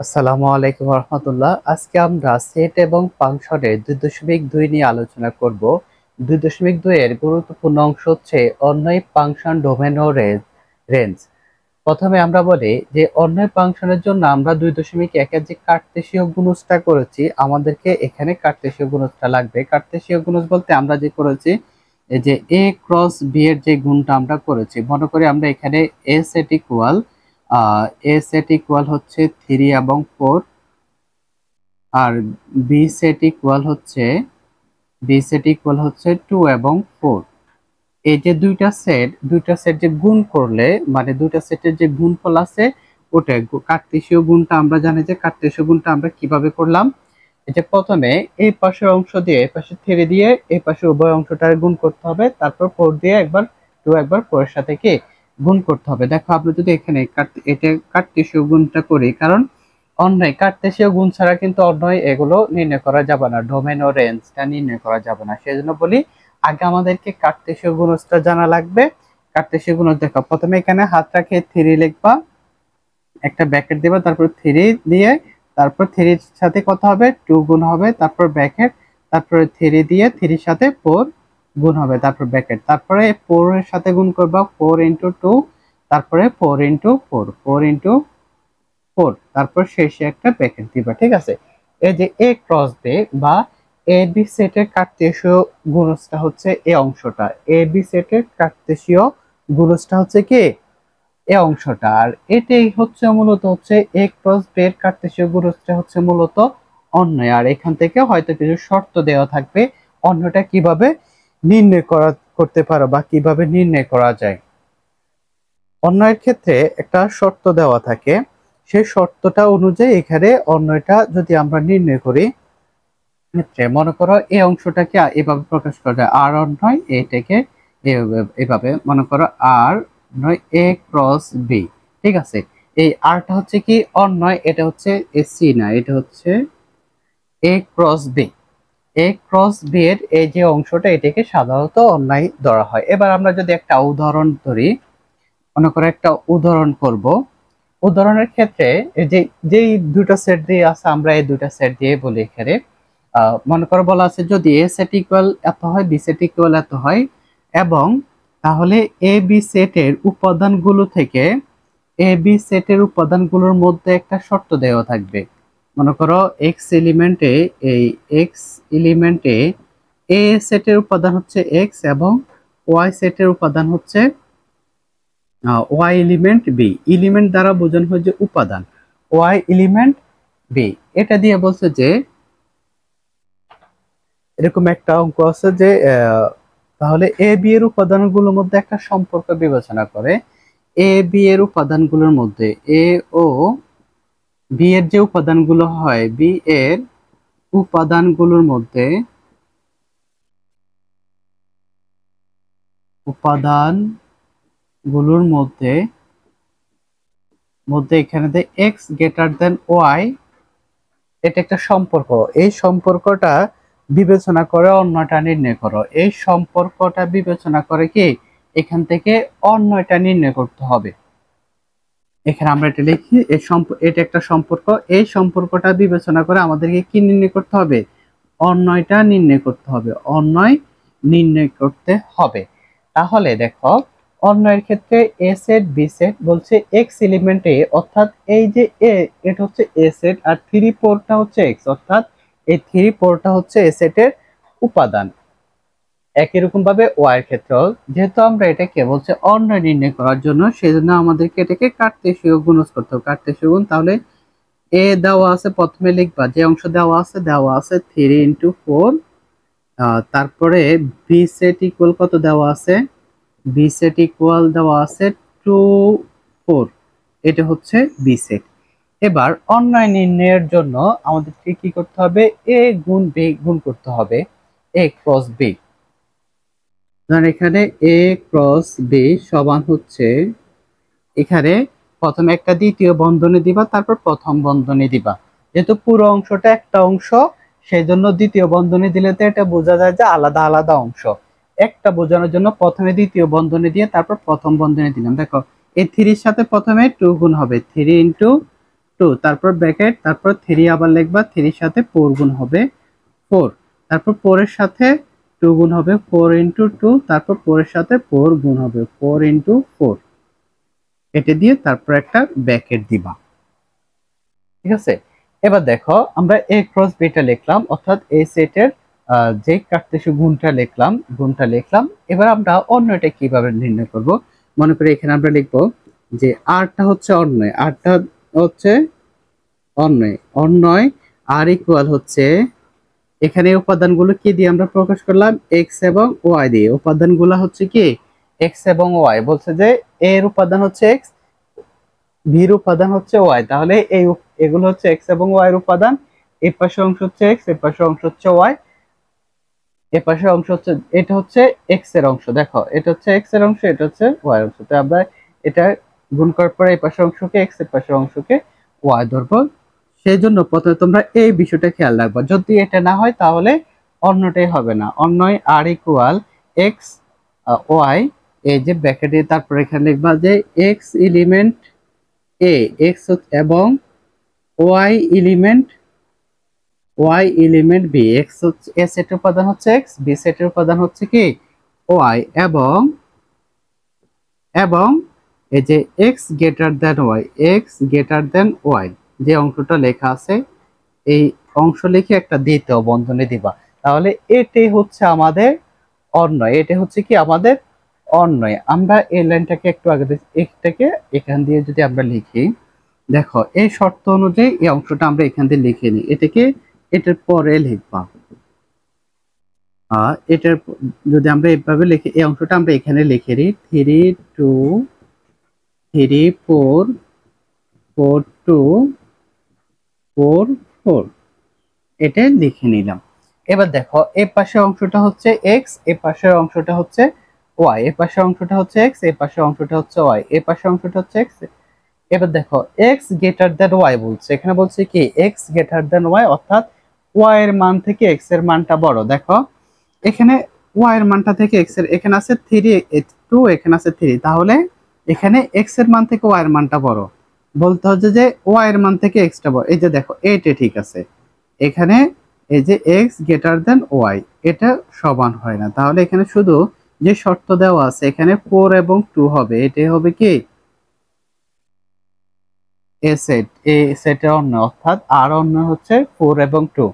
আসসালামু আলাইকুম রহমতুল্লাহ। আজকে আমরা সেট এবং ফাংশনের 2.2 নিয়ে আলোচনা করব। 2.2 এর গুরুত্বপূর্ণ অংশ হচ্ছে অন্বয়িক ফাংশন ডোমেন ও রেঞ্জ। প্রথমে আমরা বলি যে অন্বয়িক ফাংশনের জন্য আমরা 2.1 এর যে কার্তেশীয় গুণজটা করেছি, আমাদেরকে এখানে কার্তেশীয় গুণজটা লাগবে। কার্তেশীয় গুণজ বলতে আমরা যে করেছি এই যে এ ক্রস বি এর যে গুণটা আমরা করেছি, মনে করি আমরা এখানে এ সেট ইকুয়াল হচ্ছে 3 এবং 4, আর বি সেট ইকুয়াল হচ্ছে 2 এবং 4। এই যে দুইটা সেট যে গুণ করলে, মানে দুইটা সেটের যে গুণফল আছে ওটা কার্তেশীয় গুণটা আমরা জানি। যে কার্তেশীয় গুণটা আমরা কিভাবে করলাম, এই যে প্রথমে এই পাশের অংশ দিয়ে এই পাশে 3 দিয়ে এই পাশে উভয় অংশটার গুণ করতে হবে, তারপর 4 দিয়ে একবার 2 একবার 4 এর সাথে কি গুণ করতে হবে। দেখো আমরা যদি এখানে এটা কার্তেশীয় গুণটা করি, কারণ অন্যয় কার্তেশীয় গুণ ছাড়া কিন্তু অন্যয় এগুলো নির্ণয় করা যাবে না, ডোমেন ও রেঞ্জটা নির্ণয় করা যাবে না। সেজন্য বলি আগে আমাদেরকে কার্তেশীয় গুণজটা জানা লাগবে। কার্তেশীয় গুণজ দেখো, প্রথমে এখানে হাত রাখে 3 লিখবা, একটা ব্র্যাকেট দিবা, তারপর 3 দিয়ে তারপর 3 এর সাথে কত হবে 2 গুণ হবে, তারপর ব্র্যাকেট, তারপরে 3 দিয়ে 3 এর সাথে 4 গুণ হবে, তারপর ব্র্যাকেট, তারপরে 4 এর সাথে গুণ করবা 4 ইনটু 2, তারপরে 4 ইনটু 4, 4 ইনটু 4, তারপর শেষে একটা ব্র্যাকেট দিবা। ঠিক আছে, এই যে এ ক্রস বে বা এ বি সেটের কার্তেশীয় গুণজটা হচ্ছে এই অংশটা। এ বি সেটের কার্তেশীয় গুণজটা হচ্ছে কি এই অংশটা, আর এটাই হচ্ছে মূলত হচ্ছে এ ক্রস বে এর কার্তেশীয় গুণজটা হচ্ছে মূলত অন্যয়। আর এখান থেকে হয়তো কিছু শর্ত দেওয়া থাকবে অন্যটা কিভাবে নির্ণয় করতে পারো বা কিভাবে নির্ণয় করা যায়। অন্যয়ের ক্ষেত্রে একটা শর্ত দেওয়া থাকে, সেই শর্তটা অনুযায়ী এখানে অন্যটা যদি আমরা নির্ণয় করি, ক্ষেত্রে মনে করো এই অংশটাকে এভাবে প্রকাশ করা যায় আর অন্যয়, এটাকে এভাবে মনে করো আর নয় এ ক্রস বি। ঠিক আছে, এই আরটা হচ্ছে কি অন্যয়, এটা হচ্ছে সি না, এটা হচ্ছে এ ক্রস বি। এ ক্রস বি এর এই যে অংশটা, এটাকে সাধারণত অন্যয় ধরা হয়। এবার আমরা যদি একটা উদাহরণ ধরি, মনে করো একটা উদাহরণ করব। উদাহরণের ক্ষেত্রে এই যে যেই দুটো সেট দিয়ে আছে, আমরা এই দুটো সেট দিয়ে বলি এখানে মনে করো বলা আছে যদি এ সেট ইকুয়াল এত হয়, বি সেট ইকুয়াল এত হয়, এবং তাহলে এ বি সেটের উপাদানগুলো থেকে এ বি সেটের উপাদানগুলোর মধ্যে একটা শর্ত দেওয়া থাকবে। মনে করো এক্স এলিমেন্টে, এই এক্স এলিমেন্টে এ সেটের উপাদান হচ্ছে এক্স এবং ওয়াই সেটের উপাদান হচ্ছে ওয়াই এলিমেন্ট বি। এলিমেন্ট দ্বারা বোঝানো হয় যে উপাদান, ওয়াই এলিমেন্ট বি। এটা দিয়ে বলছে যে এরকম একটা অঙ্ক আছে যে তাহলে এ বি এর উপাদানগুলোর মধ্যে একটা সম্পর্ক বিবেচনা করে। এ বি এর উপাদানগুলোর মধ্যে এ ও বি এর যে উপাদানগুলো হয়, বি এর উপাদানগুলোর মধ্যে উপাদানগুলোর মধ্যে মধ্যে এখানে যে এক্স গ্রেটার দেন ওয়াই, এটা একটা সম্পর্ক। এই সম্পর্কটা বিবেচনা করে অন্যটা নির্ণয় করো। এই সম্পর্কটা বিবেচনা করে কি এখান থেকে অন্যটা নির্ণয় করতে হবে। এখানে আমরা এটা লিখি, এটা একটা সম্পর্ক। এই সম্পর্কটা বিবেচনা করে আমাদেরকে কি নির্ণয় করতে হবে, অন্যয়টা নির্ণয় করতে হবে, অন্যয় নির্ণয় করতে হবে। তাহলে দেখো অন্যয়ের ক্ষেত্রে এ সেট বি সেট বলছে এক্স এলিমেন্টে, অর্থাৎ এই যে এ, এটা হচ্ছে এ সেট, আর 3 4টা হচ্ছে এক্স, অর্থাৎ এই 3 4টা হচ্ছে এ সেটের উপাদান। একই রকম ভাবে ওয়াই এর ক্ষেত্রেও যেহেতু আমরা এটাকে বলছে অন্যয় নির্ণয় করার জন্য, সেজন্য আমাদেরকে এটাকে কার্তেশীয় গুণজ করতে হবে, কার্তেশীয় গুণ। তাহলে এ দেওয়া আছে, প্রথমে লিখবা যে অংশ দেওয়া আছে 3 × 4, তারপরে বি সেট ইকুয়াল কত দেওয়া আছে, বি সেট ইকুয়াল দেওয়া আছে 2 4, এটা হচ্ছে বি সেট। এবার অন্যয় নির্ণয়ের জন্য আমাদেরকে কি করতে হবে, এ গুণ বি গুণ করতে হবে, এ ক্রস বি। ধরেন এখানে এ ক্রস বি সমান হচ্ছে, এখানে প্রথমে একটা দ্বিতীয় বন্ধনী দিবা, তারপর প্রথম বন্ধনী দিবা। যেহেতু পুরো অংশটা একটা অংশ, সেই জন্য দ্বিতীয় বন্ধনী দিলে তো এটা বোঝা যায় যে আলাদা আলাদা অংশ। একটা বোঝানোর জন্য প্রথমে দ্বিতীয় বন্ধনী দিয়ে তারপর প্রথম বন্ধনী দিলাম। দেখো এই 3 এর সাথে প্রথমে 2 গুণ হবে, 3 × 2, তারপর ব্র্যাকেট, তারপর 3 আবার লিখবা, 3 এর সাথে 4 গুণ হবে 4, তারপর 4 এর সাথে 2 গুণ হবে 4 ইন্টু 2, তারপর 4 এর সাথে 4 গুণ হবে 4 ইন্টু 4, এটা দিয়ে তারপর একটা ব্র্যাকেট দিবা। ঠিক আছে, এবার দেখো আমরা a ক্রস b টা লিখলাম, অর্থাৎ এই সেটের যে কার্তেশীয় গুণটা লিখলাম। এবার আমরা অন্যটা কিভাবে নির্ণয় করব? মনে করি এখানে আমরা লিখব যে r টা হচ্ছে অন্যয়, r টা হচ্ছে অন্যয় r ইকুয়াল হচ্ছে, এখানে উপাদানগুলো কি দিয়ে আমরা প্রকাশ করলাম? x এবং y দিয়ে। উপাদানগুলো হচ্ছে কি x এবং y, বলছে যে a এর উপাদান হচ্ছে x, b এর উপাদান হচ্ছে y, তাহলে এগুলো হচ্ছে x এবং y এর উপাদান। এই পাশের অংশ হচ্ছে x, এই পাশের অংশ হচ্ছে y, এই পাশের অংশ হচ্ছে, এটা হচ্ছে x এর অংশ, দেখো এটা হচ্ছে x এর অংশ, এটা হচ্ছে y এর অংশ। তো আমরা এটা গুণ করার পরে এই পাশের অংশকে x, এর পাশের অংশকে y ধরবো। সেই জন্য প্রথমে তোমরা এই বিষয়টা খেয়াল রাখবা, যদি এটা না হয় তাহলে অন্যটাই হবে না। অন্যয় r ইকুয়াল x y, এই যে ব্র্যাকেটে তারপর এখানে লিখবা যে x এলিমেন্ট a, x এবং y এলিমেন্ট b, x হচ্ছে a সেটের উপাদান হচ্ছে x, b সেটের উপাদান হচ্ছে কি y, এবং এই যে x greater than y, x greater than y যে অংশটা লেখা আছে, এই অংশ লিখে একটা দ্বিতীয় বন্ধনী দিবা। তাহলে এটাই হচ্ছে আমাদের অন্যয়, এটা হচ্ছে কি আমাদের অন্যয়। আমরা এই লাইনটাকে একটু আগে এটাকে এখান দিয়ে যদি আমরা লিখি, দেখো এই শর্ত অনুযায়ী এই অংশটা আমরা এখান দিয়ে লিখে নিই, এটাকে এটার পরে লিখবা। এটার যদি আমরা এইভাবে লিখি, এই অংশটা আমরা এখানে লিখে নিই 3 2 3 4 4 2 4 4, এটা লিখে নিলাম। এবার দেখো এই পাশের অংশটা হচ্ছে x, এই পাশের অংশটা হচ্ছে y, এই পাশের অংশটা হচ্ছে x, এই পাশের অংশটা হচ্ছে y, এই পাশের অংশটা হচ্ছে x। এবার দেখো x গ্রেটার দেন y বলছে, এখানে বলছে কি x গ্রেটার দেন y, অর্থাৎ y এর মান থেকে x এর মানটা বড়। দেখো এখানে y এর মানটা থেকে x এর, এখানে আছে 3 2, এখানে আছে 3, তাহলে এখানে x এর মান থেকে y এর মানটা বড়, বলতে হচ্ছে যে y এর মান থেকে x টা বড়। এই যে দেখো এইটা ঠিক আছে, এখানে এই যে x গ্রেটার দেন y এটা সমান হয় না, তাহলে এখানে শুধু যে শর্ত দেওয়া আছে এখানে 4 এবং 2 হবে, এটাই হবে কি এ সেটের অন্য, অর্থাৎ আর অন্য হচ্ছে 4 এবং 2।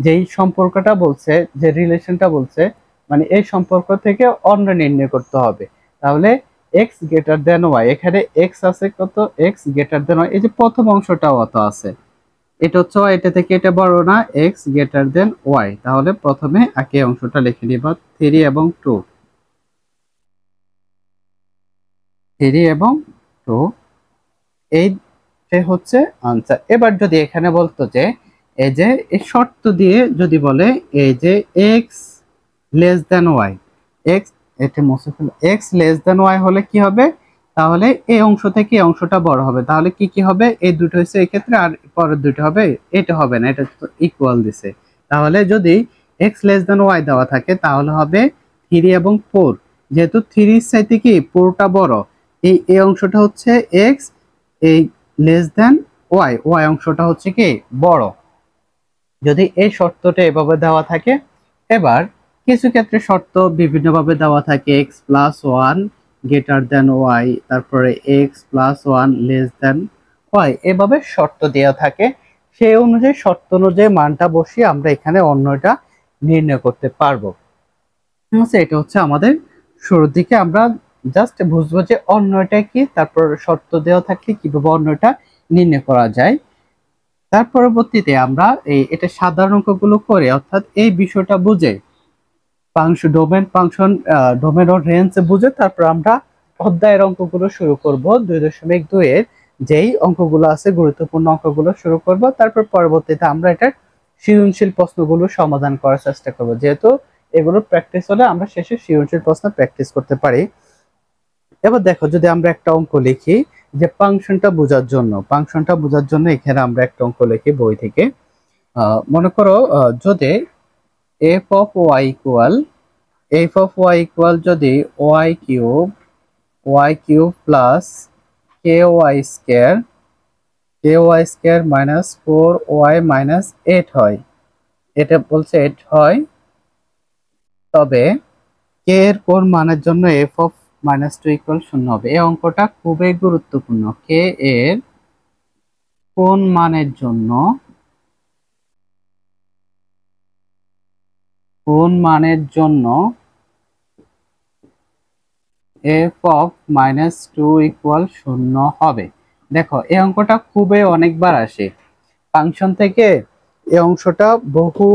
যেই সম্পর্কটা বলছে, যে রিলেশনটা বলছে, মানে এই সম্পর্ক থেকে অন্য নির্ণয় করতে হবে। তাহলে x গ্রেটার দেন y, এখানে x আছে কত, x গ্রেটার দেন y, এই যে প্রথম অংশটাও অত আছে, এটা হচ্ছে y, এটা থেকে এটা বড় না, x গ্রেটার দেন y। তাহলে প্রথমে একই অংশটা লিখে নিবা 3 এবং 2, 3 এবং 2, এইটাই হচ্ছে আনসার। এবার যদি এখানে বলতো যে এই যে এই শর্ত দিয়ে যদি বলে এই যে x less than y, x, এটা মুছে ফেলো, x লেস দেন y হলে কি হবে? তাহলে এই অংশ থেকে এই অংশটা বড় হবে, তাহলে কি কি হবে? এই দুটো হচ্ছে এই ক্ষেত্রে, আর পরের দুটো হবে, এটা হবে না, এটা তো ইকুয়াল দিছে। তাহলে যদি x লেস দেন y দেওয়া থাকে তাহলে হবে 3 এবং 4, যেহেতু 3 এর চাইতে কি 4 টা বড়, এই অংশটা হচ্ছে x, এই লেস দেন y অংশটা হচ্ছে কি বড়, যদি এই শর্তটা এভাবে দেওয়া থাকে। এবার কিছু ক্ষেত্রে শর্ত বিভিন্নভাবে দেওয়া থাকে, x plus 1 greater than y, তারপরে x প্লাস 1 লেস দেন y, এভাবে শর্ত দেওয়া থাকে। সেই অনুযায়ী শর্ত অনুযায়ী মানটা বসিয়ে আমরা এখানে অন্যটা নির্ণয় করতে পারবো। এটা হচ্ছে আমাদের শুরুর দিকে আমরা জাস্ট বুঝবো যে অন্যটা কি, তারপর শর্ত দেওয়া থাকলে কিভাবে অন্যটা নির্ণয় করা যায়। তার পরবর্তীতে আমরা এটা সাধারণ অঙ্কগুলো করে, অর্থাৎ এই বিষয়টা বুঝে ফাংশন ডোমেন ও রেঞ্জ বুঝে তারপর আমরা অধ্যায়ের অঙ্কগুলো শুরু করব। 2.2 এর যেই অঙ্কগুলো আছে গুরুত্বপূর্ণ অঙ্কগুলো শুরু করব, তারপর পরবর্তীতে আমরা এটার সৃজনশীল প্রশ্নগুলো সমাধান করার চেষ্টা করব, যেহেতু এগুলো প্র্যাকটিস হলে আমরা শেষে সৃজনশীল প্রশ্ন প্র্যাকটিস করতে পারি। এবার দেখো যদি আমরা একটা অঙ্ক লিখি যে ফাংশনটা বোঝার জন্য এখানে আমরা একটা অঙ্ক লিখি বই থেকে। মনে করো যদি f of y equal যদি y cube plus ky k y square minus 4y minus 8 হয়, এটা বলছে 8 হয়, তবে কে এর কোন মানের জন্য এফ অফ মাইনাস 2 ইকুয়াল 0 হবে। এই অঙ্কটা খুবই গুরুত্বপূর্ণ। কে এর কোন মানের জন্য এফ অফ মাইনাস 2 ইকুয়াল 0 হবে। দেখো এই অঙ্কটা খুবই অনেকবার আসে ফাংশন থেকে। এই অংশটা বহু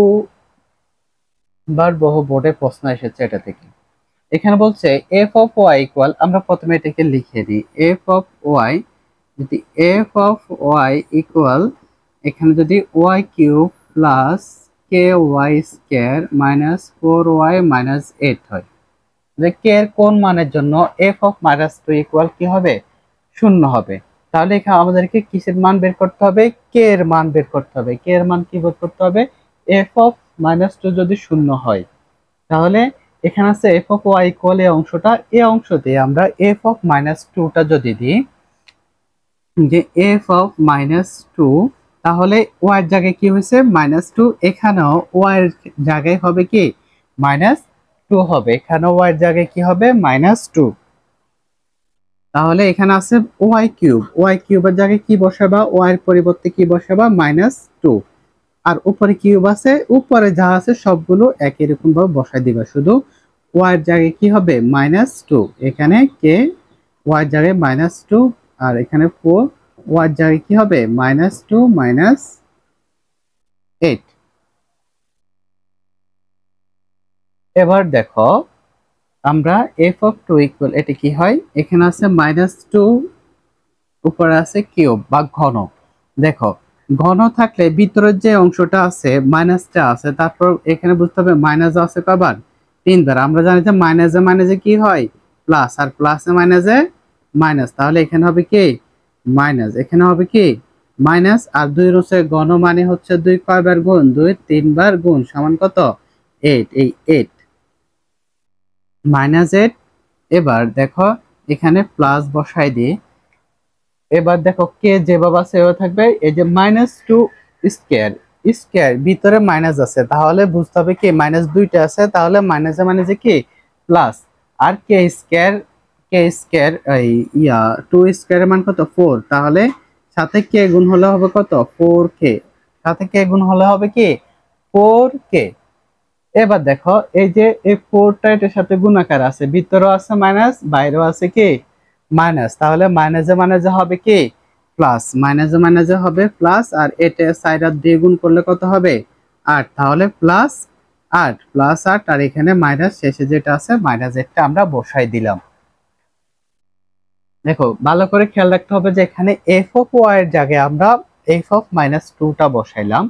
বোর্ডে প্রশ্ন এসেছে এটা থেকে। এখানে বলছে এফ অফ ওয়াই ইকুয়াল, আমরা প্রথমে এটাকে লিখে দিই, এফ অফ ওয়াই, যদি এফ অফ ওয়াই ইকুয়াল, এখানে যদি ওয়াই কিউব প্লাস কে y square minus 4y minus 8 হয়, যে কে এর কোন মানের জন্য এফ অফ মাইনাস 2 ইকুয়াল কি হবে, 0 হবে। তাহলে এখানে আমাদেরকে কিসের মান বের করতে হবে, কে এর মান বের করতে হবে। কে এর মান কি বের করতে হবে, এফ অফ মাইনাস 2 যদি 0 হয়, তাহলে এখানে আছে এফ অফ ওয়াই ইকুয়াল এই অংশটা, এই অংশতে আমরা এফ অফ মাইনাস 2টা যদি দিই, যে এফ অফ মাইনাস 2, তাহলে ওয়াই এর জায়গায় কি হয়েছে -2, এখানেও ওয়াই এর জায়গায় হবে কি -2 হবে, এখানেও ওয়াই এর জায়গায় কি হবে -2। তাহলে এখানে আছে ওয়াই কিউব, ওয়াই কিউবের জায়গায় কি বসাবা, ওয়াই এর পরিবর্তে কি বসাবা -2, আর উপরে কিউব আছে, উপরে যা আছে সবগুলো একই রকম ভাবে বসাই দিবা, শুধু ওয়াই এর জায়গায় কি হবে -2, এখানে কে ওয়াই এর জায়গায় -2, আর এখানে 4, ওয়াই এর জায়গায় কি হবে -2 -8। এবার দেখো আমরা এফ অফ 2 ইকুয়াল, এটা কি হয়, এখানে আছে -2, উপরে আছে কিউব বা ঘন। দেখো ঘন থাকলে ভিতরের যে অংশটা আছে মাইনাসটা আছে, তারপর এখানে বুঝতে হবে মাইনাস আছে কবার, 3বার। আমরা জানি যে মাইনাসে মাইনাসে কি হয় প্লাস, আর প্লাসে মাইনাসে মাইনাস, তাহলে এখানে হবে কি মাইনাস, এখানে হবে কি মাইনাস, আর 2 রয়েছে ঘন মানে হচ্ছে 2 কয়বার গুণ, 2 3বার গুণ সমান কত 8, এই 8 -8। এবার দেখো এখানে প্লাস বসাই দিই। এবার দেখো কে যেভাবে আছে এভাবে থাকবে, এই যে -2 স্কয়ার, স্কয়ার ভিতরে মাইনাস আছে, তাহলে বুঝতে হবে কি -2টা আছে, তাহলে মাইনাসে মাইনাসে কি প্লাস, আর কে স্কয়ার, এই 2 স্কয়ারের মান কত 4, তাহলে সাথে কে গুণ হলে হবে কত 4k, সাথে কে গুণ হলে হবে কি 4k। এবার দেখো এই যে এই 4টা এটার সাথে গুণাকার আছে, ভিতরেও আছে মাইনাস, বাইরেও আছে কি মাইনাস, তাহলে মাইনাসে মাইনাসে হবে কি প্লাস, মাইনাসে মাইনাসে হবে প্লাস, আর এটা সাইড আর দিয়ে গুণ করলে কত হবে 8, তাহলে +8 আর এখানে মাইনাস, শেষে যেটা আছে -8টা আমরা বসাই দিলাম। দেখো ভালো করে খেয়াল রাখতে হবে যে এখানে এফ অফ ওয়াই এর জায়গায় আমরা এফ অফ -2টা বসাইলাম,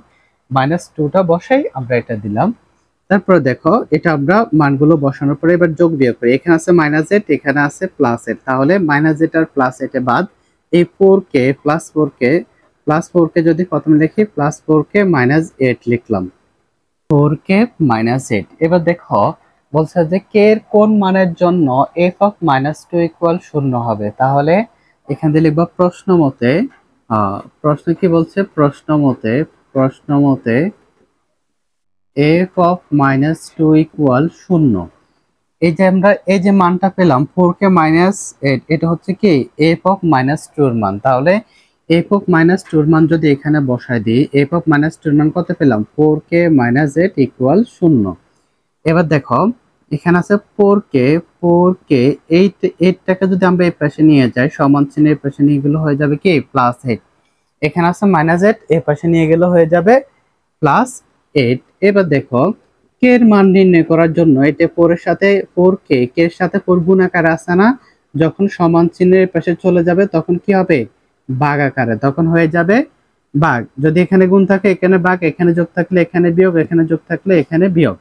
-2টা বসাই আমরা এটা দিলাম। তারপর দেখো এটা আমরা মানগুলো বসানোর পরে এবার যোগ বিয়োগ করি, এখানে আছে -8, এখানে আছে +8, তাহলে -8 আর +8 বাদ, এই 4k প্লাস 4k যদি প্রথমে লিখি +4k -8 লিখলাম, 4k -8। এবার দেখো বলছে যে কে এর কোন মানের জন্য এফ অফ -2 ইকুয়াল 0 হবে, তাহলে এখান থেকে লিখবা প্রশ্ন মতে, প্রশ্ন কি বলছে, প্রশ্ন মতে এফ অফ -2 ইকুয়াল 0। এই যে আমরা এই যে মানটা পেলাম 4k -8, এটা হচ্ছে কি এফ অফ -2 এর মান, তাহলে এফ অফ -2 এর মান যদি এখানে বসাই দিই, এফ অফ -2 এর মান কত পেলাম 4k -8 ইকুয়াল 0। এবার দেখো এখানে আছে 4k, 8টাকে যদি আমরা এই পাশে নিয়ে যাই, সমান চিহ্ন এই পাশে নিয়ে গেলে হয়ে যাবে কি +8, এখানে আছে -8, এই পাশে নিয়ে গেলে হয়ে যাবে +8। এবার দেখো কে এর মান নির্ণয় করার জন্য এটা 4 এর সাথে 4k, কে এর সাথে 4 গুণ আকারে আছে না, যখন সমান চিহ্নের পাশে চলে যাবে তখন কি হবে ভাগ আকারে, তখন হয়ে যাবে ভাগ, যদি এখানে গুণ থাকে এখানে ভাগ, এখানে যোগ থাকলে এখানে বিয়োগ, এখানে যোগ থাকলে এখানে বিয়োগ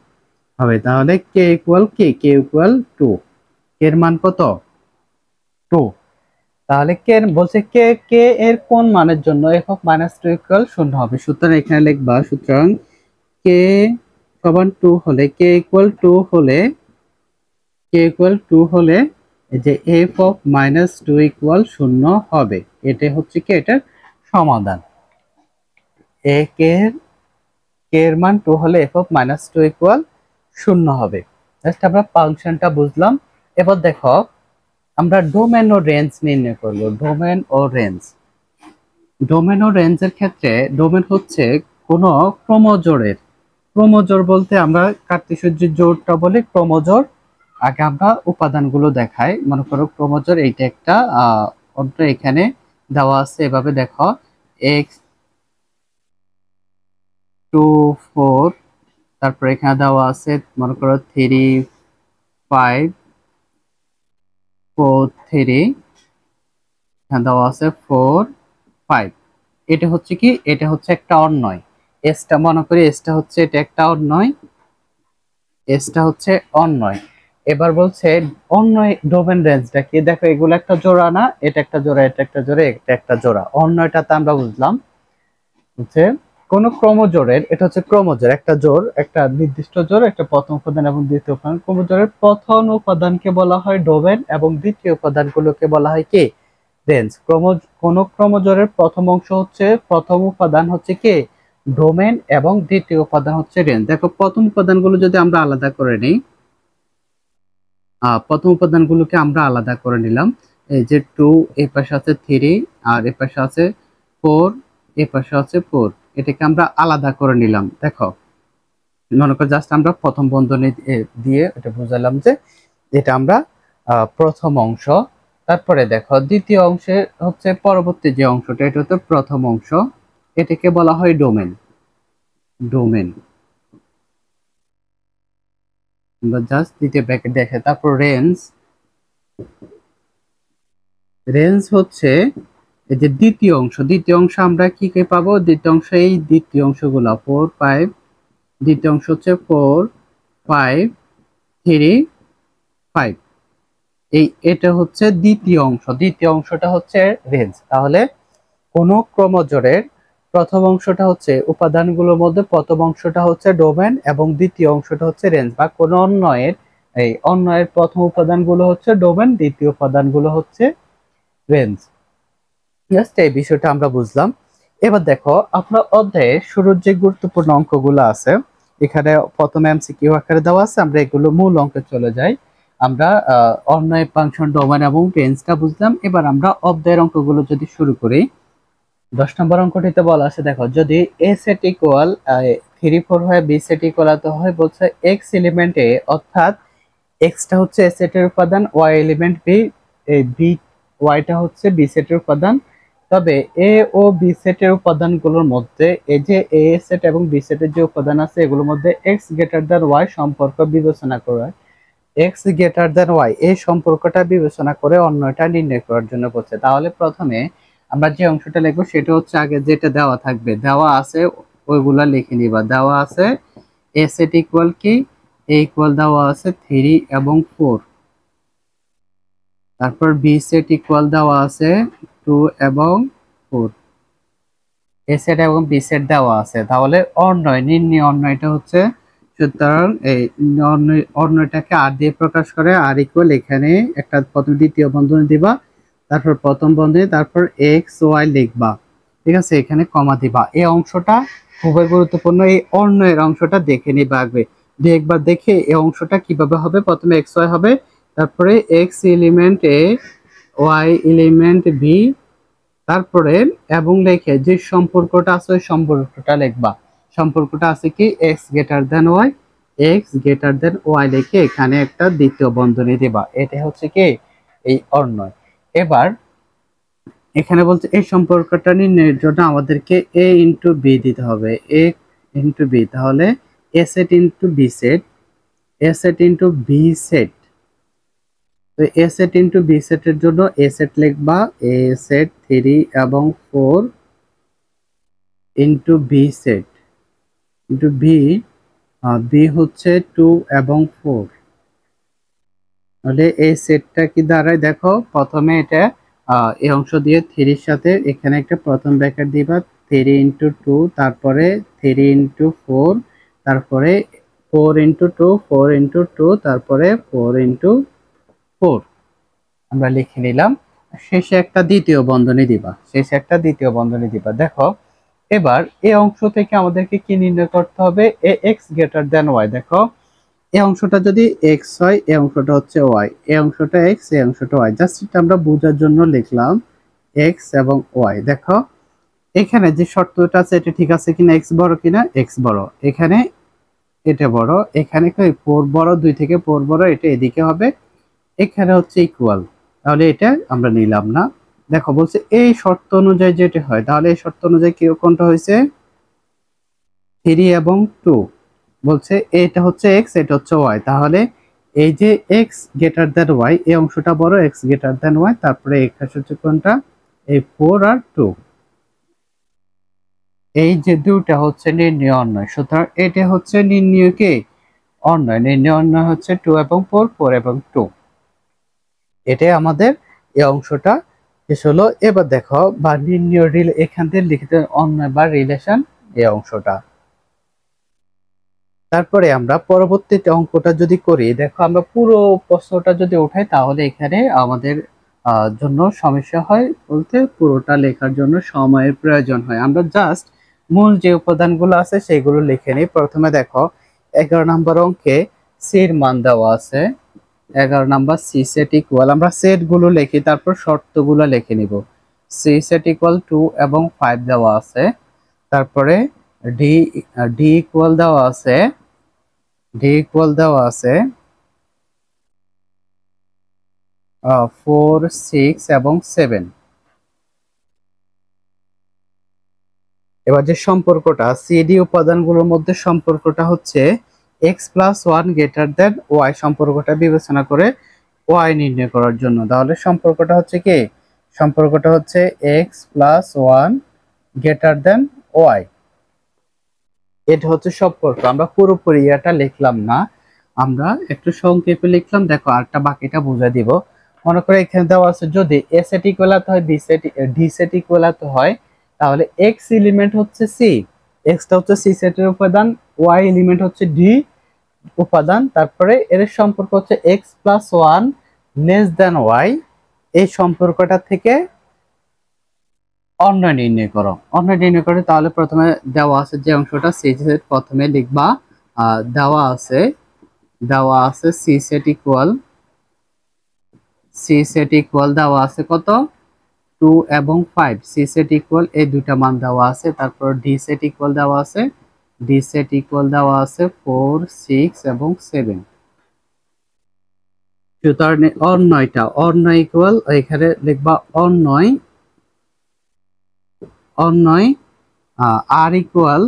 হবে, তাহলে k ইকুয়াল কি, k ইকুয়াল 2, কে এর মান কত 2। তাহলে কে বলছে কে এর কোন মানের জন্য f অফ -2 ইকুয়াল 0 হবে, সুতরাং এখানে লিখবা, সুতরাং k সমান 2 হলে, k ইকুয়াল 2 হলে এই যে f অফ -2 ইকুয়াল 0 হবে, এটা হচ্ছে কি এটার সমাধান। এ কে এর মান 2 হলে f of -2 ইকুয়াল 0 হবে। জাস্ট আমরা ফাংশনটা বুঝলাম। এবার দেখো আমরা ডোমেন ও রেঞ্জ নির্ণয় করব। ডোমেন ও রেঞ্জ, ডোমেন ও রেঞ্জের ক্ষেত্রে ডোমেন হচ্ছে কোনো ক্রমজোড়ের, ক্রমজোড় বলতে আমরা কার্তেশীয় জোড়টা বলি ক্রমজোড়। আগে আমরা উপাদানগুলো দেখাই। মনে করো ক্রমজোড় এইটা একটা অন্ত এখানে দেওয়া আছে, এভাবে দেখো x 2 4, তারপর এখানে দেওয়া আছে মনে করো 3 5 4 3, এখানে দেওয়া আছে 4 5। এটা হচ্ছে কি, এটা হচ্ছে একটা অন্যয়। এসটা মনে করি এসটা হচ্ছে এটা একটা অন্যয়, এসটা হচ্ছে অন্যয়। এবার বলছে অন্যয় ডোমেন রেঞ্জটা কি, দেখো এগুলো একটা জোড়া না, এটা একটা জোড়া, এটা একটা জোড়া, এটা একটা জোড়া। অন্যয়টাতে আমরা বুঝলাম হচ্ছে কোন ক্রমজোড়ের, এটা হচ্ছে ক্রমজোড়, একটা জোড়, একটা নির্দিষ্ট জোড়, একটা প্রথম উপাদান এবং দ্বিতীয় উপাদান। ক্রমজোড়ের প্রথম উপাদানকে বলা হয় ডোমেন এবং দ্বিতীয় উপাদানগুলোকে বলা হয় কি, রেঞ্জ। কোন ক্রমজোড়ের প্রথম অংশ হচ্ছে, প্রথম উপাদান হচ্ছে কি ডোমেন এবং দ্বিতীয় উপাদান হচ্ছে রেঞ্জ। দেখো প্রথম উপাদানগুলো যদি আমরা আলাদা করে নিই, প্রথম উপাদানগুলোকে আমরা আলাদা করে নিলাম। এই যে 2, এই পাশে আছে 3, আর এই পাশে আছে 4, এই পাশে আছে 4, এটাকে আমরা আলাদা করে নিলাম। দেখো মনে করো জাস্ট আমরা প্রথম বন্ধনী দিয়ে এটা বুঝালাম যে এটা আমরা প্রথম অংশ। তারপরে দেখো দ্বিতীয় অংশে হচ্ছে পরবর্তী যে অংশটা, এটা হচ্ছে প্রথম অংশ, এটাকে বলা হয় ডোমেন। ডোমেন জাস্ট দ্বিতীয় ব্র্যাকেট দেখে। তারপর রেঞ্জ, রেঞ্জ হচ্ছে এই যে দ্বিতীয় অংশ। দ্বিতীয় অংশ আমরা কি কি পাবো, দ্বিতীয় অংশ এই দ্বিতীয় অংশগুলো 4 5, দ্বিতীয় অংশ হচ্ছে 4 5 3 5। এটা হচ্ছে দ্বিতীয় অংশ, দ্বিতীয় অংশটা হচ্ছে রেঞ্জ। তাহলে কোন ক্রমজোড়ের প্রথম অংশটা হচ্ছে উপাদানগুলোর মধ্যে প্রথম অংশটা হচ্ছে ডোমেন এবং দ্বিতীয় অংশটা হচ্ছে রেঞ্জ। বা কোন অন্যয়ের, এই অন্যয়ের প্রথম উপাদানগুলো হচ্ছে ডোমেন, দ্বিতীয় উপাদানগুলো হচ্ছে রেঞ্জ। জাস্ট এই বিষয়টা আমরা বুঝলাম। এবার দেখো আপনার অধ্যায়ে শুরুর যে গুরুত্বপূর্ণ অঙ্কগুলো আছে, এখানে প্রথমে এমসিকিউ আকারে দেওয়া আছে, আমরা এগুলো মূল অঙ্কে চলে যাই। আমরা অন্যয়, ফাংশন, ডোমেন এবং রেঞ্জটা বুঝলাম। এবার আমরা অধ্যায়ের অঙ্কগুলো যদি শুরু করি, 10 নম্বর অঙ্কটিতে বলা আছে দেখো, যদি এ সেট ইকুয়াল 3 4 হয়, বি সেট ইকুয়াল হয়, বলছে এক্স এলিমেন্ট এ, অর্থাৎ এক্সটা হচ্ছে এ সেটের উপাদান, ওয়াই এলিমেন্ট বি, এই বি ওয়াইটা হচ্ছে বি সেটের উপাদান। তবে এ ও বি সেটের উপাদানগুলোর মধ্যে এই যে এ সেট এবং বি সেটের যে উপাদান আছে এগুলোর মধ্যে এক্স গ্রেটার দ্যান ওয়াই সম্পর্ক বিবেচনা করে, এক্স গ্রেটার দ্যান ওয়াই এই সম্পর্কটা বিবেচনা করে অন্যটা নির্ণয় করার জন্য বলছে। তাহলে প্রথমে আমরা যে অংশটা লিখবো সেটা হচ্ছে আগে যেটা দেওয়া থাকবে, দেওয়া আছে ওইগুলা লিখে নিবা। দেওয়া আছে এ সেট ইকুয়াল কি, এ ইকুয়াল দেওয়া আছে 3 এবং 4, তারপর বি সেট ইকুয়াল দেওয়া আছে 2 এবং 4, এ সেট এবং বি সেট দেওয়া আছে। তাহলে অর্ণয়, নির্ণয় অর্ণয়টা হচ্ছে, সুতরাং এই অর্ণয়টাকে আর দিয়ে প্রকাশ করে, আর ইকুয়াল এখানে একটা প্রথম দ্বিতীয় বন্ধনী দিবা, তারপর প্রথম বন্ধনী, তারপর এক্স ওয়াই লিখবা, ঠিক আছে, এখানে কমা দিবা। এই অংশটা খুবই গুরুত্বপূর্ণ, এই অর্ণয়ের অংশটা দেখে নিবা আগে, একবার দেখে এই অংশটা কিভাবে হবে। প্রথমে এক্স ওয়াই হবে, তারপরে এক্স এলিমেন্ট এ, ওয়াই এলিমেন্ট বি, তারপরে এবং লিখে যে সম্পর্কটা আছে ওই সম্পর্কটা লিখবা। সম্পর্কটা আছে কি, x greater than y, x greater than y লিখে এখানে একটা দ্বিতীয় বন্ধনী দিবা। এটা হচ্ছে কি এই অর্ণয়। এবার এখানে বলছে এই সম্পর্কটা নির্ণয়ের জন্য আমাদেরকে এ ইন্টু বি দিতে হবে, এ ইন্টু বি। তাহলে এ সেট ইন্টু বি সেট, এ সেট ইন্টু বি সেট। তো এ সেট ইন্টু বি সেটের জন্য এ সেট লিখবা, এ সেট 3 এবং 4 into B set into B, B হচ্ছে 2 এবং 4। তাহলে এই সেটটা কি দাঁড়ায় দেখো, প্রথমে এটা এই অংশ দিয়ে 3 এর সাথে এখানে একটা প্রথম ব্র্যাকেট দিবা, 3 ইন্টু 2, তারপরে 3 ইন্টু 4, তারপরে 4 ইন্টু 2, 4 ইন্টু 2, তারপরে 4 ইন্টু 4 আমরা লিখে নিলাম। শেষে একটা দ্বিতীয় বন্ধনী দিবা, শেষে একটা দ্বিতীয় বন্ধনী দিবা। দেখো এবার এই অংশ থেকে আমাদেরকে কি নির্ণয় করতে হবে, এ এক্স গ্রেটার দেন ওয়াই। দেখো এই অংশটা যদি এক্স হয়, এই অংশটা হচ্ছে ওয়াই, এই অংশটা এক্স, এই অংশটা ওয়াই। জাস্ট এটা আমরা বোঝার জন্য লিখলাম এক্স এবং ওয়াই। দেখো এখানে যে শর্তটা আছে এটা ঠিক আছে কিনা, এক্স বড় কিনা, এক্স বড়, এখানে এটা বড়, এখানে কি 4 বড়, 2 থেকে 4 বড়, এটা এদিকে হবে, এখানে হচ্ছে ইকুয়াল, তাহলে এটা আমরা নিলাম না। দেখো বলছে এই শর্ত অনুযায়ী যেটা হয়, তাহলে এই শর্ত অনুযায়ী কি কোনটা হয়েছে, 3 এবং 2। বলছে এটা হচ্ছে এক্স, এটা হচ্ছে ওয়াই, তাহলে এই যে এক্স গ্রেটার দেন ওয়াই, এই অংশটা বড়, এক্স গ্রেটার দেন ওয়াই, তারপরে এখানে হচ্ছে কোনটা, এই 4 আর 2। এই যে দুটা হচ্ছে নির্ণয় অন্যয়, সুতরাং এটা হচ্ছে নির্ণয় কি, অন্যয়। নির্ণয় অন্যয় হচ্ছে 2 এবং 4, 4 এবং 2। এটাই আমাদের এই অংশটা শেষ হলো। এবার দেখো বা নির্ণয় এখান থেকে লিখিত অন্যয় বা রিলেশন, এই অংশটা। তারপরে আমরা পরবর্তীতে অঙ্কটা যদি করি, দেখো আমরা পুরো প্রশ্নটা যদি উঠাই তাহলে এখানে আমাদের জন্য সমস্যা হয়, বলতে পুরোটা লেখার জন্য সময়ের প্রয়োজন হয়। আমরা জাস্ট মূল যে উপাদানগুলো আছে সেগুলো লিখে নিই। প্রথমে দেখো 11 নম্বর অঙ্কে সির মান দেওয়া আছে, 11 নাম্বার সি সেট ইকুয়াল, আমরা সেট গুলো লিখি তারপর শর্তগুলো লিখে নিব। সি সেট ইকুয়াল 2 এবং 5 দেওয়া আছে। তারপরে ডি ডি ইকুয়াল দেওয়া আছে, ডি ইকুয়াল দেওয়া আছে 4, 6 এবং 7। এবার যে সম্পর্কটা সিডি উপাদানগুলোর মধ্যে সম্পর্কটা হচ্ছে x plus one greater than y, সম্পর্কটা বিবেচনা করে ওয়াই নির্ণয় করার জন্য। তাহলে সম্পর্কটা হচ্ছে কি, সম্পর্কটা হচ্ছে x plus one greater than y, এটা হচ্ছে সম্পর্ক। আমরা পুরোপুরি এটা লিখলাম না, আমরা একটু সংক্ষেপে লিখলাম। দেখো আরেকটা বাকিটা বুঝাই দিব। মনে করে এখানে দেওয়া আছে যদি এ সেট ইকুয়াল হয়, B set, D set equal হয়, তাহলে এক্স এলিমেন্ট হচ্ছে সি, এক্সটা হচ্ছে সি সেটের উপাদান, ওয়াই এলিমেন্ট হচ্ছে ডি উপাদান, তারপরে এর সম্পর্ক হচ্ছে x plus one less than y. এই সম্পর্কটা থেকে অন্যয় নির্ণয় করো, অন্যয় নির্ণয় করে। তাহলে প্রথমে দেওয়া আছে যে অংশটা সি সেট, প্রথমে লিখবা দেওয়া আছে C set equal, C set equal দেওয়া আছে কত, 2 এবং 5, সি সেট ইকুয়াল এই দুইটা মান দেওয়া আছে। তারপর ডি সেট ইকুয়াল দেওয়া আছে, ডি সেট ইকুয়াল দেওয়া আছে 4, 6 এবং 7। সুতরাং অন্যয়টা, অন্যয় ইকুয়াল এখানে লিখবা অন্যয়, অন্যয় আর ইকুয়াল,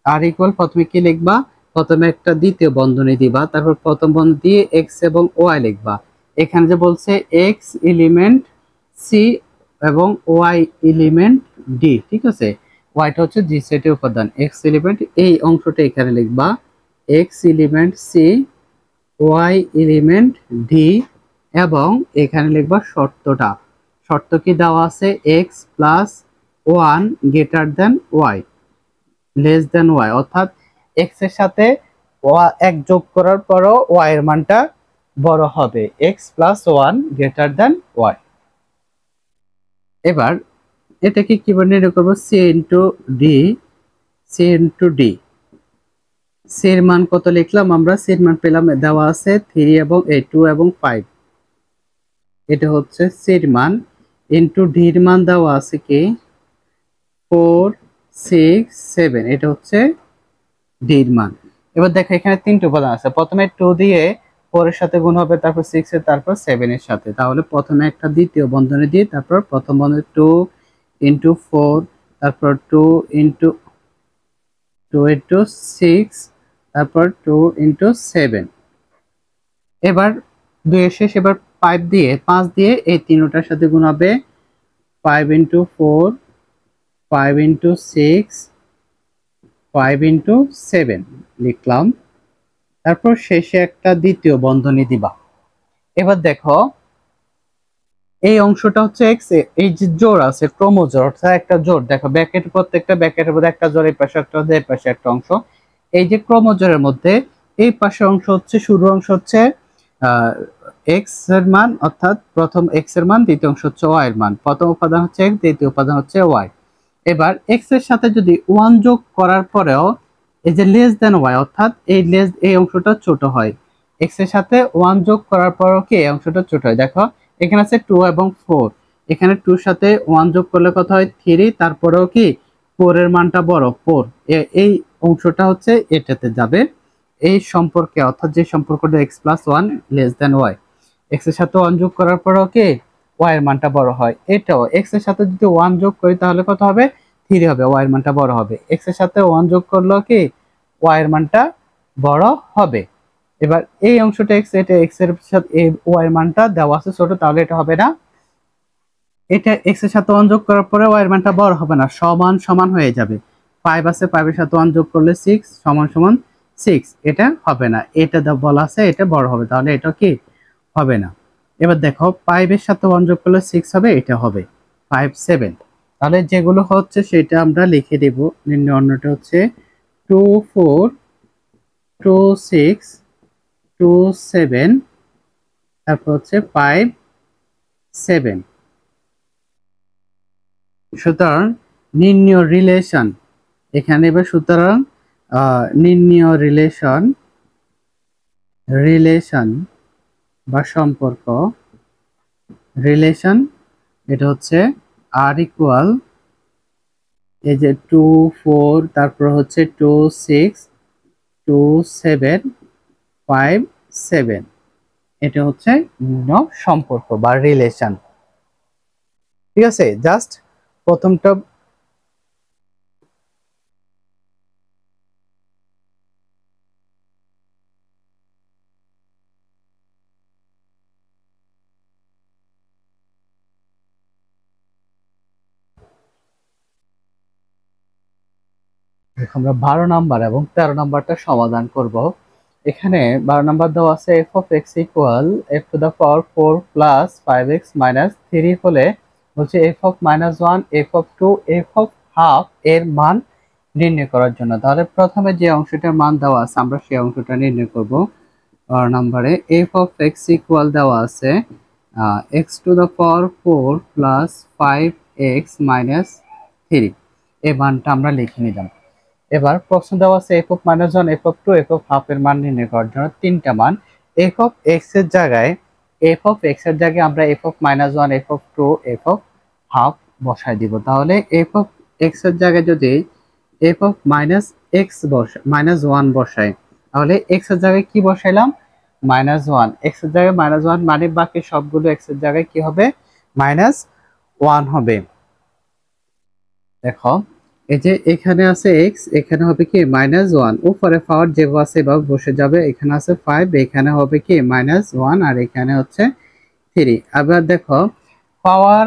আর ইকুয়াল প্রথমে কি লিখবা, প্রথমে একটা দ্বিতীয় বন্ধনী দিবা, তারপর প্রথম বন্ধনী দিয়ে এক্স এবং ওয়াই লিখবা। এখানে যে বলছে এক্স এলিমেন্ট সি এবং ওয়াই এলিমেন্ট ডি, ঠিক আছে, ওয়াইটা হচ্ছে জি সেটের উপাদান, এক্স এলিমেন্ট এই অংশটা এখানে লিখবা, x element C, y element D, এবং এখানে লিখবা শর্তটা। শর্ত কি দেওয়া আছে, x plus one greater than y less than y, অর্থাৎ এক্স এর সাথে এক যোগ করার পরও ওয়াই এর মানটা বড় হবে, x plus one greater than y. এবার এটাকে কিভাবে নির্ণয় করবো, C into D, C into D. C এর মান কত লিখলাম আমরা, সি এর মান পেলাম, দেওয়া আছে 3 এবং 2 এবং 5, এটা হচ্ছে সি এর মান, ইন্টু ডি এর মান দেওয়া আছে কি 4, 6, 7, এটা হচ্ছে ডি এর মান। এবার দেখো এখানে তিনটে উপাদান আছে, প্রথমে 2 দিয়ে 4 এর সাথে গুণ হবে, তারপর 6 এর, তারপর 7 এর সাথে। তাহলে প্রথমে একটা দ্বিতীয় বন্ধনী দিয়ে, তারপর প্রথম বন্ধনী 2 ইন্টু 4, তারপর 2 ইন্টু 6, তারপর 2 ইন্টু 7। এবার 2 এর শেষ, এবার 5 দিয়ে এই তিনটার সাথে গুণ হবে, 5 ইন্টু 4, 5 ইন্টু 6, 5 ইন্টু 7 লিখলাম। তারপর শেষে একটা দ্বিতীয় বন্ধনী দিবা। এবার দেখো এই অংশটা হচ্ছে এক্স, এই যে জোড় আছে ক্রোমোজোড়, অর্থাৎ একটা জোড়। দেখো ব্র্যাকেট, প্রত্যেকটা ব্র্যাকেটের মধ্যে একটা জোড়, এই পাশে একটা, এই পাশে একটা অংশ। এই যে ক্রোমোজোড়ের মধ্যে এই পাশে অংশ হচ্ছে, শুরুর অংশ হচ্ছে এক্স এর মান, অর্থাৎ প্রথম এক্স এর মান, দ্বিতীয় অংশ হচ্ছে ওয়াই এর মান। প্রথম উপাদান হচ্ছে এক্স, দ্বিতীয় উপাদান হচ্ছে ওয়াই। এবার এক্স এর সাথে যদি 1 যোগ করার পরেও এই যে লেস দেন ওয়াই, অর্থাৎ এই অংশটা ছোট হয়। এক্স এর সাথে 1 যোগ করার পরও কি এই অংশটা ছোট হয়। দেখো এখানে আছে 2 এবং 4, এখানে 2 এর সাথে 1 যোগ করলে কত হয় 3, তারপরেও কি 4 এর মানটা বড় 4, এই অংশটা হচ্ছে এটাতে যাবে। এই সম্পর্কে, অর্থাৎ যে সম্পর্কটা x plus 1 less than y, x এর সাথে 1 যোগ করার পরও কি ওয়াই এর মানটা বড় হয়। এটাও এক্স এর সাথে যদি 1 যোগ করি তাহলে কত হবে 3 হবে, ওয়াই এর মানটা বড় হবে। এক্স এর সাথে 1 যোগ করলেও কি ওয়াই এর মানটা বড় হবে। এবার এই অংশটা এক্স, এটা এক্স এর সাথে এই ওয়াই এর মানটা দেওয়া আছে ছোট, তাহলে এটা হবে না। এটা এক্স এর সাথে 1 যোগ করার পরে ওয়াই এর মানটা বড় হবে না, সমান সমান হয়ে যাবে। 5 আছে, 5 এর সাথে 1 যোগ করলে 6 সমান সমান 6, এটা হবে না। এটা বলা আছে এটা বড় হবে, তাহলে এটা কি হবে না। এবার দেখো 5 এর সাথে 1 যোগ করলে 6 হবে, এটা হবে 5 7। তাহলে যেগুলো হচ্ছে সেটা আমরা লিখে দেব। নির্ণয় অন্যটা হচ্ছে 2 4 2 6 2 7, তারপর হচ্ছে 5 7। সুতরাং নির্ণয় রিলেশন এখানে, এবার সুতরাং নির্ণয় রিলেশন বা সম্পর্ক, রিলেশন এটা হচ্ছে আর ইকুয়াল এই যে 2 4, তারপর হচ্ছে 2 6 2 7 5 7, এটা হচ্ছে নির্ণয় সম্পর্ক বা রিলেশন। ঠিক আছে, জাস্ট প্রথমটা আমরা 12 নাম্বার এবং 13 নাম্বারটা সমাধান করব। এখানে 12 নাম্বার দেওয়া আছে f of x equal f to the power 4 plus 5x minus 3 হলে বলছে f of minus 1 f of 2 f of half এর মান নির্ণয় করার জন্য। তাহলে প্রথমে যে অংশটার মান দেওয়া আছে আমরা সেই অংশটা নির্ণয় করব। 12 নম্বরে f of x equal দেওয়া আছে x to the power 4 plus 5x minus 3, এই মানটা আমরা লিখে নিলাম। এবার প্রশ্ন দেওয়া আছে f of minus 1 f of 2 f of half এর মান নির্ণয় করার জন্য তিনটা মান। f of x এর জায়গায় আমরা f of minus 1 f of 2 f of half বসাই দিব। তাহলে f of x এর জায়গায় যদি f of minus 1 বসাই, তাহলে x এর জায়গায় কি বসাইলাম -1, x এর জায়গায় -1 মানে বাকি সবগুলো x এর জায়গায় কি হবে -1 হবে। দেখো এই যে এখানে আছে x, এখানে হবে কি -1, উপরে পাওয়ার যেভাবে আছে এভাবে বসে যাবে। এখানে আছে 5, এখানে হবে কি -1 আর এখানে হচ্ছে 3। আবার দেখো পাওয়ার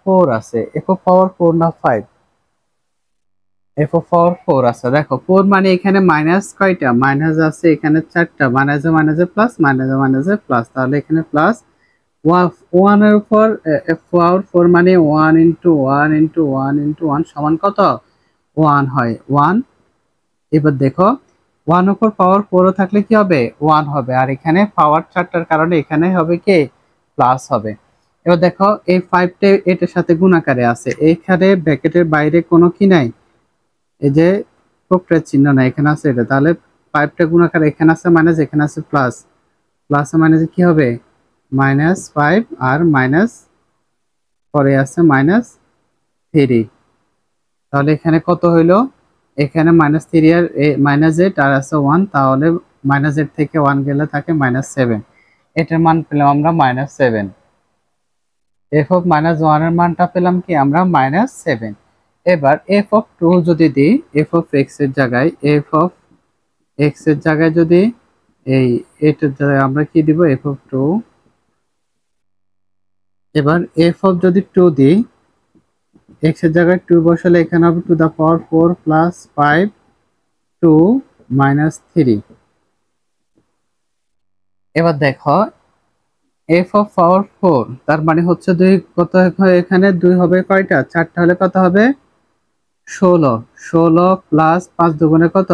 4 আছে, f of পাওয়ার 4 না 5, f of পাওয়ার 4 আছে। দেখো 4 মানে এখানে মাইনাস কয়টা মাইনাস আছে, এখানে 4টা, মাইনাসে মাইনাসে প্লাস, মাইনাসে মাইনাসে প্লাস, তাহলে এখানে প্লাস 1 এর উপর f পাওয়ার 4 মানে 1 ইনটু 1 ইনটু 1 ইনটু 1 সমান কত 1 হয় 1। এবার দেখো 1 উপর পাওয়ার 4 থাকলে কি হবে 1 হবে, আর এখানে পাওয়ার 4টার কারণে এখানে হবে কি প্লাস হবে। এবার দেখো এই 5টা এটার সাথে গুণাকারে আছে, এইখানে ব্র্যাকেটের বাইরে কোনো কি নাই, এই যে প্রক্রিয়ার চিহ্ন নাই, এখানে আছে এটা, তাহলে 5টা গুণাকারে এখানে আছে মাইনাস, এখানে আছে প্লাস, প্লাসে মাইনাসে কি হবে -5 আর মাইনাস পরে আছে -3, তাহলে এখানে কত হইলো এখানে -3 আর -8 আর আছে 1, তাহলে -8 থেকে 1 গেলে থাকে -7, এটার মান পেলাম আমরা -7। f of -1 এর মানটা পেলাম কি আমরা -7। এবার f of 2 যদি দিই, f of x এর জায়গায় যদি এটার জায়গায় আমরা কি দিব f of 2, এবার f of যদি 2 দিই, x এর জায়গায় 2 বসালে এখানে হবে টু দা পাওয়ার 4 প্লাস 5 2 -3। এবার দেখো f of পাওয়ার 4 তার মানে হচ্ছে 2, কত হয় এখানে 2 হবে কয়টা 4টা হলে কত হবে 16, 16 প্লাস 5 দুগুণে কত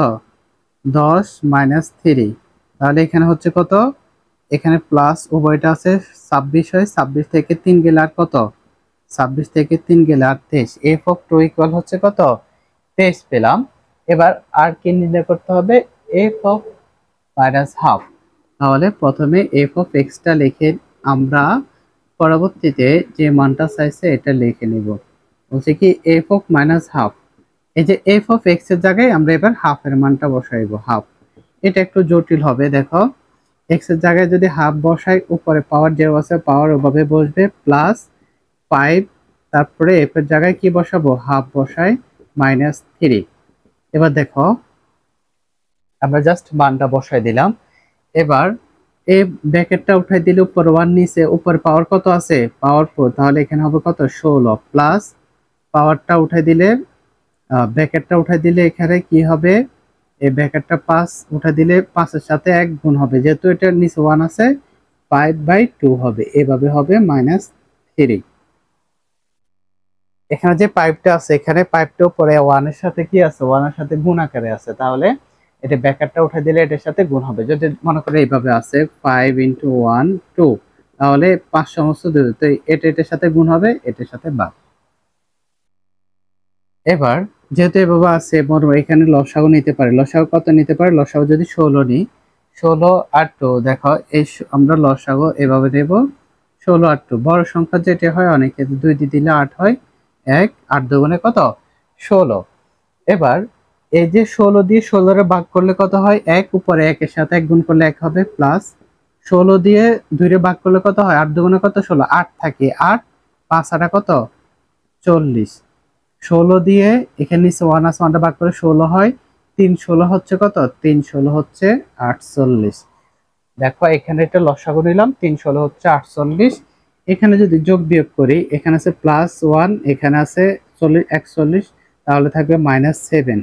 10 -3, তাহলে এখানে হচ্ছে কত এখানে প্লাস উভয়টা আছে 26 হয়, 26 থেকে 3 গেলে আর কত, 26 থেকে 3 গেলে আর 23, এফ অফ 2 ইকুয়াল হচ্ছে কত, 23 পেলাম। এবার আর কি নির্ণয় করতে হবে, এফ অফ মাইনাস হাফ। তাহলে প্রথমে এফ অফ এক্সটা লিখে আমরা পরবর্তীতে যে মানটা চাইছে এটা লিখে নিব। বলছে কি এফ অফ মাইনাস হাফ, এই যে এফ অফ এক্স এর জায়গায় আমরা এবার হাফ এর মানটা বসাইব, হাফ। এটা একটু জটিল হবে, দেখো এক্স এর জায়গায় যদি হাফ বসাই, উপরে পাওয়ার যে আছে পাওয়ার ওভাবে বসবে, প্লাস 5, তারপরে এফ এর জায়গায় কি বসাবো, হাফ বসাই, -3। এবার দেখো আমরা জাস্ট মানটা বসাই দিলাম। এবার এই ব্র্যাকেটটা উঠাই দিলে উপর 1, নিচে উপর পাওয়ার কত আছে, পাওয়ার 4, তাহলে এখানে হবে কত, 16, প্লাস পাওয়ারটা উঠাই দিলে ব্র্যাকেটটা উঠাই দিলে এখানে কি হবে, এই ব্র্যাকেটটা 5 উঠাই দিলে 5 এর সাথে 1 গুণ হবে, যেহেতু এটা নিচে 1 আছে 5/2 হবে, এভাবে হবে -3। এখানে যে পাইপটা আছে, এখানে পাইপটা উপরে 1 এর সাথে কি আছে, 1 এর সাথে গুণ আকারে আছে, তাহলে এটা ব্র্যাকেটটা উঠাই দিলে এটার সাথে গুণ হবে। যদি মনে করে এইভাবে আছে 5 × 1 2, তাহলে 5 সমস্ত 2, তো এটা এটার সাথে গুণ হবে, এটার সাথে বাদ। এবার যেহেতু এভাবে আছে, এখানে লসাগু নিতে পারে, লসাগু কত নিতে পারে, লসাগু যদি 16 নিই, 16 আর 2, দেখো এই আমরা লসাগু এভাবে নেব, 16 আর 2, বড় সংখ্যা যেটা হয় অনেকে 2 দিয়ে দিলে 8 হয়, 1 8 দুগুণে কত, 16। এবার এই যে 16 দিয়ে 16 এর ভাগ করলে কত হয়, 1, উপরে 1 এর সাথে 1 গুণ করলে 1 হবে, প্লাস 16 দিয়ে 2 এর ভাগ করলে কত হয়, 8 দুগুণে কত, 16, 8 থাকে 8, 5 8 কত, 40। 16 দিয়ে এখানে নিচে 1 আছে, 1টা ভাগ করে 16 হয়, 3 16 হচ্ছে কত, 3 16 হচ্ছে 48। দেখো এখানে এটা লসাগু নিলাম, 3 16 হচ্ছে 48। এখানে যদি যোগ বিয়োগ করি, এখানে আছে +1, এখানে আছে 41, তাহলে থাকবে -7,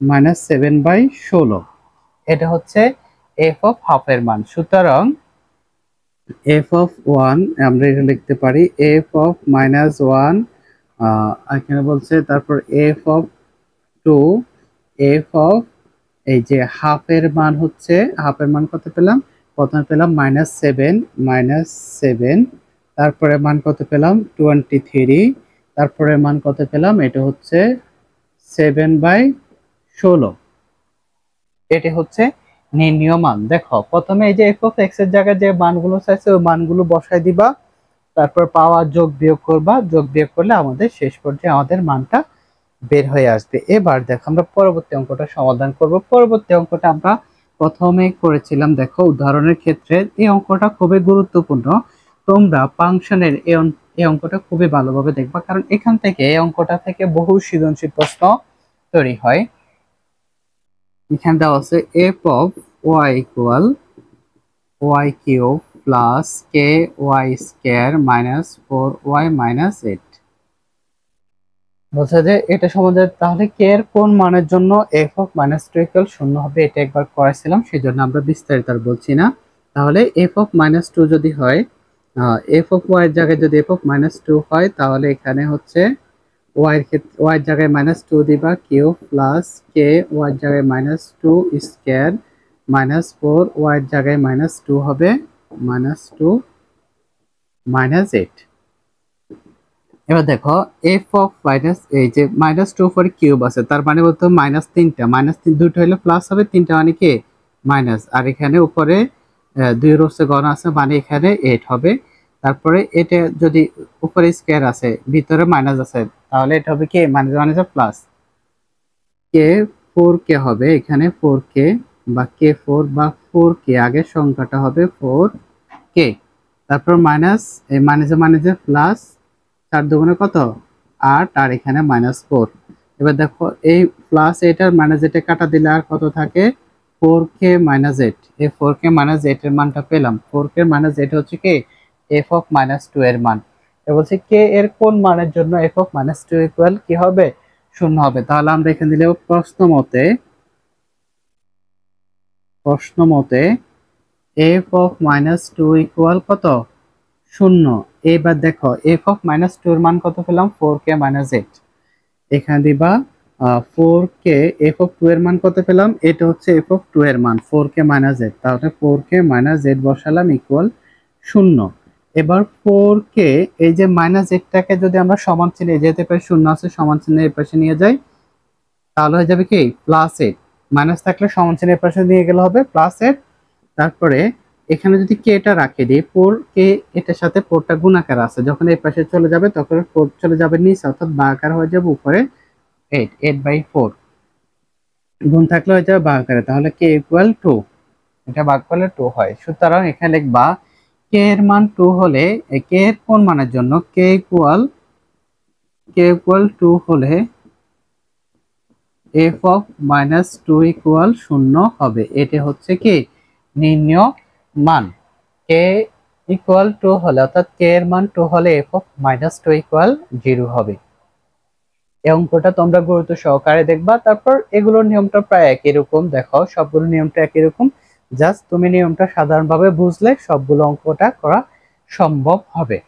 -7/16। এটা হচ্ছে এফ অফ হাফ এর মান। সুতরাং এফ অফ 1 আমরা এটা লিখতে পারি এফ অফ -1, এখানে বলছে, তারপর এফ অফ 2, এফ অফ এই যে হাফের মান হচ্ছে, হাফের মান কত পেলাম, প্রথমে পেলাম -7, তারপরে মান কত পেলাম 23, তারপরে মান কত পেলাম, এটা হচ্ছে 7/16। এটি হচ্ছে নির্ণীয় মান। দেখো প্রথমে এই যে এফ অফ এক্স এর জায়গায় যে মানগুলো চাইছে ওই মানগুলো বসাই দিবা, তারপর পাওয়ার যোগ বিয়োগ করবা, যোগ বিয়োগ করলে আমাদের শেষ পর্যায়ে আমাদের মানটা বের হয়ে আসবে। এবার দেখো আমরা পরবর্তী অঙ্কটা সমাধান করব। পরবর্তী অঙ্কটা আমরা প্রথমে করেছিলাম, দেখো উদাহরণের ক্ষেত্রে এই অঙ্কটা খুবই গুরুত্বপূর্ণ। তোমরা ফাংশনের এই অঙ্কটা খুবই ভালোভাবে দেখবা, কারণ এখান থেকে এই অঙ্কটা থেকে বহু সৃজনশীল প্রশ্ন তৈরি হয়। এখানে দেওয়া আছে F of y equal y cube plus K y square -4y - 8। বলছে যে এটা সমাধান, তাহলে কে এর কোন মানের জন্য এফ অফ -2 ইকুয়াল 0 হবে, এটা একবার করেছিলাম, সেই জন্য আমরা বিস্তারিত আর বলছি না। তাহলে এফ অফ -2 যদি হয়, এফ অফ ওয়াই এর জায়গায় যদি এফ অফ -2 হয়, তাহলে এখানে হচ্ছে ওয়াই এর ক্ষেত্রে ওয়াই এর জায়গায় -2 দিবা, কিউব প্লাস কে ওয়াই এর জায়গায় -2 স্কয়ার -4 ওয়াই এর জায়গায় -2 হবে, -2 -8। এবার দেখো এফ অফ মাইনাস, এই যে -2 পরে কিউব আছে, তার মানে বলতে -3টা, -3 দুটো হলে প্লাস হবে, 3টা মানে কি মাইনাস, আর এখানে উপরে 2 রোসে গণ আছে, মানে এখানে 8 হবে। তারপরে এটা যদি উপরে স্কয়ার আছে ভিতরে মাইনাস আছে, তাহলে এটা হবে কি মাইনাস মাইনাস প্লাস, কে 4k হবে, এখানে 4k বা k4 বা 4k, আগের সংখ্যাটা হবে 4k, তারপর মাইনাস, এই মাইনাসে মাইনাসে প্লাস, 4 দুগুণে কত 8, আর এখানে -4। এবার দেখো এই প্লাস এটার মাইনাস এটা কাটা দিলে আর কত থাকে, 4k - 8। এই 4k - 8 এর মানটা পেলাম, 4k - 8 হচ্ছে কি এফ অফ -2 এর মান। এটা বলছে কে এর কোন মানের জন্য এফ অফ -2 ইকুয়াল কি হবে, 0 হবে। তাহলে আমরা এখানে দিলে প্রশ্ন মতে এফ অফ -2 ইকুয়াল কত, 0। এবার দেখো এফ অফ -2 এর মান কত পেলাম, 4k - 8। এখানে দিবা 4k f অফ 2 এর মান কত পেলাম, এটা হচ্ছে f অফ 2 এর মান 4k মাইনাস z, তাহলে 4k মাইনাস z বসালাম ইকুয়াল 0। এবার 4k এই যে মাইনাস জেডটাকে যদি আমরা সমান চিহ্নে, যেহেতু পাশে শূন্য আছে সমান চিহ্নে এই পাশে নিয়ে যাই, তাহলে হয়ে যাবে কি প্লাস 8, মাইনাস থাকলে সমান চিহ্নে এই পাশে নিয়ে গেলে হবে প্লাস 8। তারপরে এখানে যদি কে টা রাখে দিই, 4k এটার সাথে 4টা গুণাকার আছে, যখন এই পাশে চলে যাবে তখন 4 চলে যাবে নিচে, অর্থাৎ ভাগাকার হয়ে যাবে উপরে 8/4, গুণ থাকলে হয়ে যাবে ভাগাকারে, তাহলে k ইকুয়াল 2, এটা ভাগ করলে 2 হয়। সুতরাং এখানে লিখবা k এর মান 2 হলে k এর কোন মানের জন্য k ইকুয়াল 2 হলে f অফ মাইনাস 2 ইকুয়াল 0 হবে। এটা হচ্ছে কি নির্ণয় মান। k ইকুয়াল 2 হলে, অর্থাৎ k এর মান 2 হলে f অফ মাইনাস 2 ইকুয়াল 0 হবে। এই অঙ্কটা তোমরা গুরুত্ব সহকারে দেখবা। তারপর এগুলোর নিয়মটা প্রায় একই রকম, দেখো সবগুলো নিয়মটা একই রকম, জাস্ট তুমি নিয়মটা সাধারণভাবে বুঝলে সবগুলো অঙ্কটা করা সম্ভব হবে।